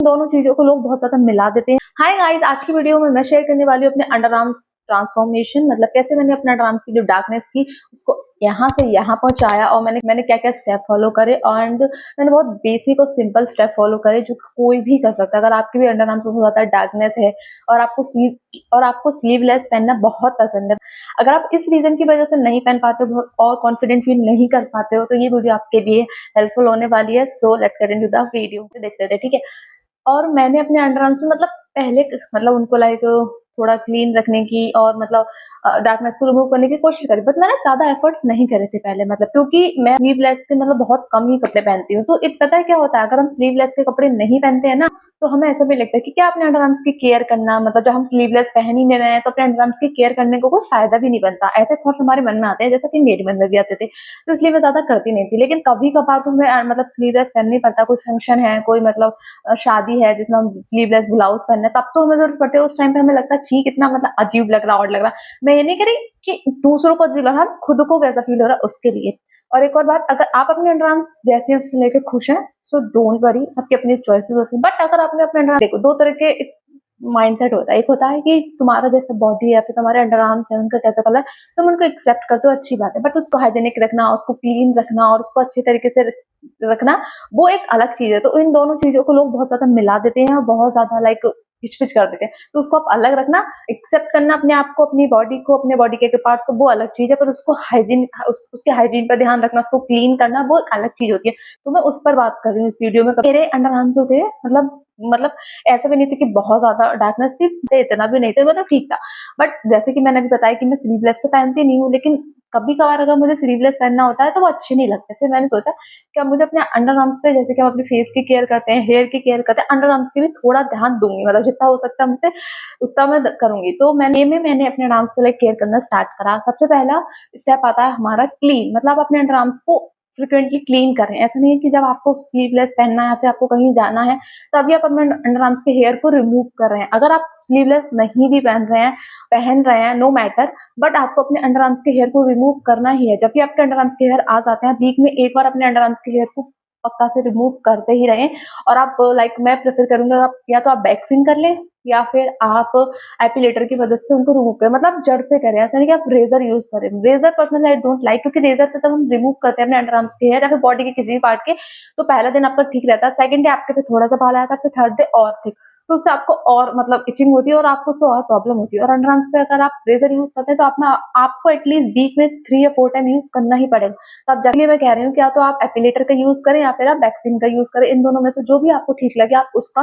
दोनों चीजों को लोग बहुत ज्यादा मिला देते हैं। हाय गाइस, आज की वीडियो में मैं शेयर करने वाली हूँ अपने अंडर आर्म्स ट्रांसफॉर्मेशन, मतलब कैसे मैंने अपने अंडर आर्म्स की जो डार्कनेस की उसको यहाँ से यहाँ पहुंचाया और मैंने क्या क्या स्टेप फॉलो करे। एंड मैंने बहुत बेसिक और सिंपल स्टेप फॉलो करे जो कोई भी कर सकता है। अगर आपके भी अंडर आर्म्स में बहुत ज्यादा डार्कनेस है और आपको स्लीवलेस पहनना बहुत पसंद है, अगर आप इस रीजन की वजह से नहीं पहन पाते हो और कॉन्फिडेंट फील नहीं कर पाते हो, तो ये वीडियो आपके लिए हेल्पफुल होने वाली है। So let's get into the video, देखते थे, ठीक है। और मैंने अपने अंडर आर्म्स में पहले उनको थोड़ा क्लीन रखने की और डार्कनेस को रिमूव करने की कोशिश करी, बट मैंने ज्यादा एफर्ट्स नहीं करे थे पहले, क्योंकि मैं स्लीवलेस के बहुत कम ही कपड़े पहनती हूँ। तो एक पता है क्या होता है, अगर हम स्लीवलेस के कपड़े नहीं पहनते हैं ना, तो हमें ऐसा भी लगता है कि क्या अपने अंडर आर्म्स की केयर करना, जब हम स्लीवलेस पहन ही नहीं रहे हैं तो अपने अंडर आर्म्स की केयर करने को कोई फायदा भी नहीं बनता। ऐसे थॉट्स हमारे मन में आते हैं, जैसा कि मेरे मन में भी आते थे। तो इसलिए मैं ज्यादा करती नहीं थी। लेकिन कभी कभार तो हमें स्लीवलेस पहनना ही पड़ता, कोई फंक्शन है, कोई शादी है जिसमें हम स्लीवलेस ब्लाउज पहनना है, तब तो हमें जरूरत पड़ती है। उस टाइम पे हमें लगता है छी कितना अजीब लग रहा, ऑड लग रहा। मैं ये नहीं कह रही कि दूसरों को अजीब लग रहा, खुद को कैसा फील हो रहा है उसके लिए। और एक और बात, अगर आप अपने अंडर आर्म्स जैसे उसको लेके खुश हैं, सो डोंट वरी, सबकी अपनी चॉइसेस होती है। बट अगर आपने अपने अंडर, देखो, दो तरह के माइंडसेट होता है। एक होता है कि तुम्हारा जैसा बॉडी है या फिर तुम्हारे अंडर आर्म्स है, उनका कैसा कलर, तुम उनको एक्सेप्ट करते हो, अच्छी बात है। बट उसको हाइजेनिक रखना, उसको क्लीन रखना और उसको अच्छी तरीके से रखना, वो एक अलग चीज है। तो इन दोनों चीजों को लोग बहुत ज्यादा मिला देते हैं और बहुत ज्यादा पिच कर देते हैं। तो उसको आप अलग रखना, एक्सेप्ट करना अपने आप को, अपनी बॉडी को, अपने बॉडी के पार्ट्स को, वो अलग चीज है। पर उसको उसके हाइजीन पर ध्यान रखना, उसको क्लीन करना, वो एक अलग चीज होती है। तो मैं उस पर बात कर रही हूँ इस वीडियो में। मेरे अंडर आर्म्स जो थे, ऐसा भी नहीं था कि बहुत ज्यादा डार्कनेस थी, इतना भी नहीं था, ठीक था। बट जैसे कि मैंने अभी बताया कि मैं स्लीवलेस तो पहनती नहीं हूँ, लेकिन कभी कभार अगर मुझे स्लीवलेस पहनना होता है तो वो अच्छे नहीं लगते। फिर मैंने सोचा कि अब मुझे अपने अंडर आर्म्स पे, जैसे कि हम अपने फेस की केयर करते हैं, हेयर की केयर करते हैं, अंडर आर्म्स की भी थोड़ा ध्यान दूंगी। जितना हो सकता है मुझसे उतना मैं करूंगी। तो मैंने अपने आर्म्स को केयर करना स्टार्ट करा। सबसे पहला स्टेप आता है हमारा क्लीन, आप अपने अंडर आर्म्स को फ्रिक्वेंटली क्लीन करें। ऐसा नहीं है कि जब आपको स्लीवलेस पहनना है या फिर आपको कहीं जाना है तभी आप अपने अंडर आर्म्स के हेयर को रिमूव कर रहे हैं। अगर आप स्लीवलेस नहीं भी पहन रहे हैं, नो मैटर, बट आपको अपने अंडर आर्म्स के हेयर को रिमूव करना ही है। जब भी आपके अंडर आर्म्स के हेयर आ जाते हैं, वीक में एक बार अपने अंडर आर्म्स के हेयर को पक्का से रिमूव करते ही रहें। और आप मैं प्रेफर करूंगा, आप या तो आप वैक्सिंग कर लें या फिर आप एपिलेटर की मदद से उनको रिमूव करें, जड़ से करें। ऐसा नहीं कि आप रेजर यूज करें। Razor personally I don't like, क्योंकि रेजर से तब हम रिमूव करते हैं अपने अंडर आर्म्स के हेयर या फिर बॉडी के किसी भी पार्ट के, तो पहला दिन आपका ठीक रहता है, सेकंड डे आपके पे थोड़ा सा बाल आया था, फिर थर्ड डे और थिक, तो उससे आपको और इचिंग होती है और आपको उससे और प्रॉब्लम होती है। और अंडर आर्म्स पे अगर आप रेजर यूज करते हैं तो आपको एटलीस्ट वीक में 3 या 4 टाइम यूज करना ही पड़ेगा। तो आप जल्दी, मैं कह रही हूँ कि या तो आप एपिलेटर का यूज करें या फिर आप वैक्सीन का यूज करें। इन दोनों में से जो भी आपको ठीक लगे आप उसका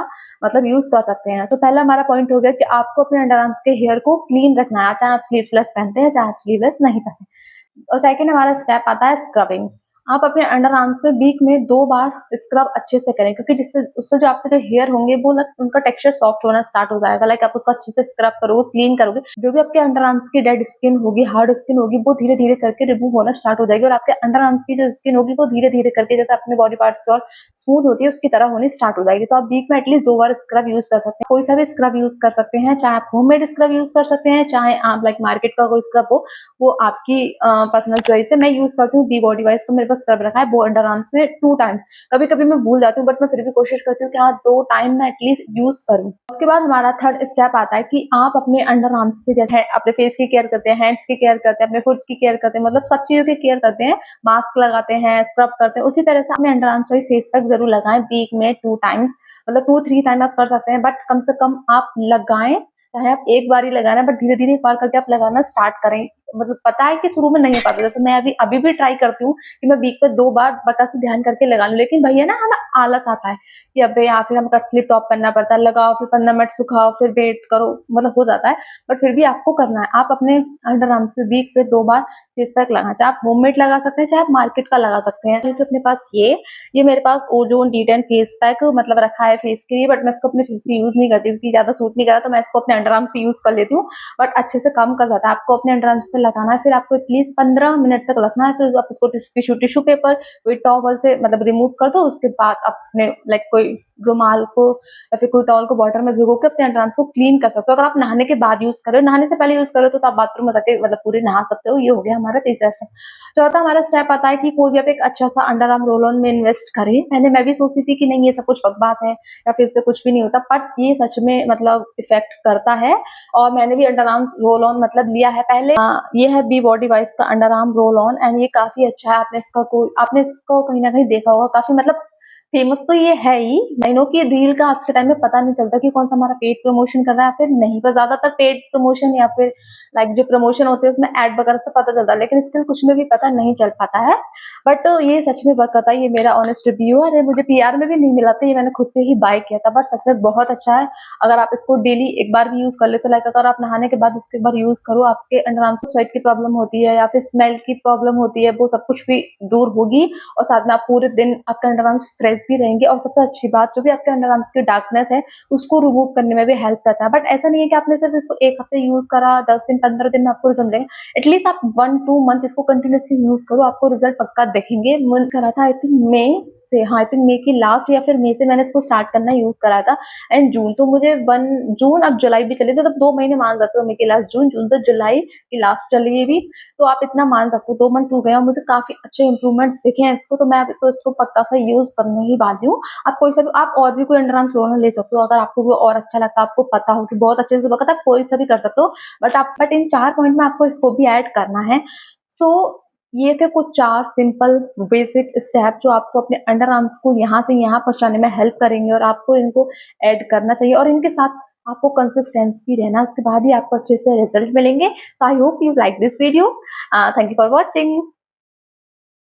यूज कर सकते हैं। तो पहला हमारा पॉइंट हो गया कि आपको अपने अंडर आर्म्स के हेयर को क्लीन रखना है, चाहे आप स्लीवलेस पहनते हैं चाहे आप स्लीवलेस नहीं पहनते। और सेकंड हमारा स्टेप आता है स्क्रबिंग। आप अपने अंडर आर्म्स में वीक में 2 बार स्क्रब अच्छे से करें, क्योंकि उससे जो आपके जो हेयर होंगे वो उनका टेक्सचर सॉफ्ट होना स्टार्ट हो जाएगा। आप उसको अच्छे से स्क्रब करोगे, क्लीन करोगे, जो भी आपके अंडर आर्म्स की डेड स्किन होगी, हार्ड स्किन होगी, वो धीरे धीरे करके रिमूव होना स्टार्ट हो जाएगी। और आपके अंडर आर्म्स की जो स्किन होगी वो धीरे धीरे करके, जैसे अपने बॉडी पार्ट्स की और स्मूथ होती है, उसकी तरह होनी स्टार्ट हो जाएगी। तो आप वीक में एटलीस्ट 2 बार स्क्रब यूज कर सकते हैं। कोई सा भी स्क्रब यूज कर सकते हैं, चाहे आप होममेड स्क्रब यूज कर सकते हैं, चाहे आप मार्केट का कोई स्क्रब हो, वो आपकी पर्सनल चॉइस है। मैं यूज करती हूँ बी बॉडी वाइज का, मेरे पास स्क्रब रखा है वो अंडर आर्म्स में 2 टाइम्स। कभी कभी मैं भूल जाती हूँ, बट मैं फिर भी कोशिश करती हूँ कि हाँ 2 टाइम मैं एटलीस्ट यूज करूँ। उसके बाद हमारा थर्ड स्टेप आता है कि आप अपने अंडर आर्म्स पे, जैसे अपने फेस की केयर करते हैं, हैंड्स की केयर करते हैं, अपने फुट की केयर करते हैं, सब चीजों की केयर करते हैं, मास्क लगाते हैं, स्क्रब करते हैं, उसी तरह से अपने अंडर आर्म्स फेस तक जरूर लगाएं वीक में 2 टाइम्स। 2-3 टाइम आप कर सकते हैं, बट कम से कम आप लगाएं। चाहे आप एक बार ही लगाना, बट धीरे धीरे एक बार करके आप लगाना स्टार्ट करें। पता है कि शुरू में नहीं हो पाता, जैसे मैं अभी भी ट्राई करती हूँ कि मैं वीक में 2 बार बता से ध्यान करके लगा लूं, लेकिन भैया ना हमें आलस आता है कि अबे या फिर हम कट स्लीव टॉप पहनना पड़ता है, लगाओ फिर 15 मिनट सुखाओ फिर वेट करो, हो जाता है। बट फिर भी आपको करना है। आप अपने अंडर आर्म्स पे वीक पे 2 बार फेस पैक लगाना, चाहे आप होममेड लगा सकते हैं चाहे आप मार्केट का लगा सकते हैं। तो अपने पास ये मेरे पास ओजोन D10 फेस पैक रखा है फेस के लिए, बट मैं इसको अपने फेस पे यूज नहीं करती क्योंकि ज्यादा सूट नहीं करा, तो मैं इसको अपने अंडर आर्म्स पे यूज कर लेती हूँ। बट अच्छे से कम कर जाता है। आपको अपने अंडर आर्म्स पे लगाना है, फिर आपको एटलीस्ट 15 मिनट तक रखना है, फिर आप इसको टिश्यू पेपर कोई टॉवल से रिमूव कर दो। उसके बाद अपने कोई रुमाल को या फिर कोई टॉवल को वाटर में भिगो के अपने अंडरआर्म्स को क्लीन कर सकते हो। अगर आप नहाने के बाद यूज करो, नहाने से पहले यूज करो तो आप बाथरूम में जाके मतलब पूरे नहा सकते हो। ये हो गया हमारा तीसरा स्टेप। चौथा हमारा स्टेप आता है कि कोई भी आप एक अच्छा सा अंडर आर्म रोल ऑन में इन्वेस्ट करें। पहले मैं भी सोचती थी कि नहीं ये सब कुछ बकवास है या फिर इससे कुछ भी नहीं होता, बट ये सच में मतलब इफेक्ट करता है। और मैंने भी अंडर आर्म रोल ऑन मतलब लिया है पहले। ये है बी बॉडी वाइज का under arm roll on and ये काफी अच्छा है। आपने इसको कहीं ना कहीं देखा होगा, काफी मतलब फेमस तो ये है ही। महीनों की रील का आज के टाइम में पता नहीं चलता कि कौन सा हमारा पेड प्रमोशन कर रहा है या फिर नहीं, पर ज्यादातर पेड प्रमोशन या फिर लाइक जो प्रमोशन होते हैं उसमें एड वगैरह से पता चलता है, लेकिन स्टिल कुछ में भी पता नहीं चल पाता है। बट ये सच में वर्क करता है। ये मेरा ऑनेस्ट रिव्यू है। मुझे पीआर में भी नहीं मिला था, ये मैंने खुद से ही बाय किया था, बट सच में बहुत अच्छा है। अगर आप इसको डेली एक बार भी यूज कर लेते, लाइक अगर आप नहाने के बाद उसके बाद यूज करो, आपके अंडरआर्म्स को स्वेट की प्रॉब्लम होती है या फिर स्मेल की प्रॉब्लम होती है, वो सब कुछ भी दूर होगी और साथ में आप पूरे दिन आपके अंडरआर्म्स फ्रेश भी रहेंगे। और सबसे अच्छी बात, जो भी आपके अंडरआर्म्स की डार्कनेस है उसको रिमूव करने में भी हेल्प करता है। बट ऐसा नहीं है कि आपने सिर्फ इसको एक हफ्ते यूज करा, 10 दिन 15 दिन में आपको रिजल्ट मिलेगा। एटलीस्ट आप 1-2 मंथ इसको कंटिन्यूसली यूज करो, आपको रिजल्ट पक्का देखेंगे। मन करा था आई थिंक मई से, हाँ आई थिंक मई की लास्ट या फिर मई से मैंने इसको स्टार्ट करना यूज करा था। एंड जून तो मुझे 1 जून, अब जुलाई भी चले थे, तब 2 महीने मान सकते हो। मई की लास्ट जून, जून से जुलाई की लास्ट चली भी, तो आप इतना मान सकते हो 2 मंथ हो गए और मुझे काफी अच्छे इंप्रूवमेंट्स दिखे हैं इसको। तो मैं अभी तो इसको पक्का सा यूज करने ही वाली हूँ। आप कोई सा भी, आप और भी कोई अंडरआर्म रोलर ले सकते हो अगर आपको वो और अच्छा लगता है, आपको पता हो कि बहुत अच्छे से बता, आप कोई सा भी कर सकते हो। बट इन 4 पॉइंट में आपको इसको भी ऐड करना है। सो ये थे कुछ 4 सिंपल बेसिक स्टेप जो आपको अपने अंडर आर्म्स को यहाँ से यहाँ पहुंचाने में हेल्प करेंगे और आपको इनको ऐड करना चाहिए और इनके साथ आपको कंसिस्टेंसी रहना, उसके बाद ही आपको अच्छे से रिजल्ट मिलेंगे। So I hope you like this video. Thank you for watching.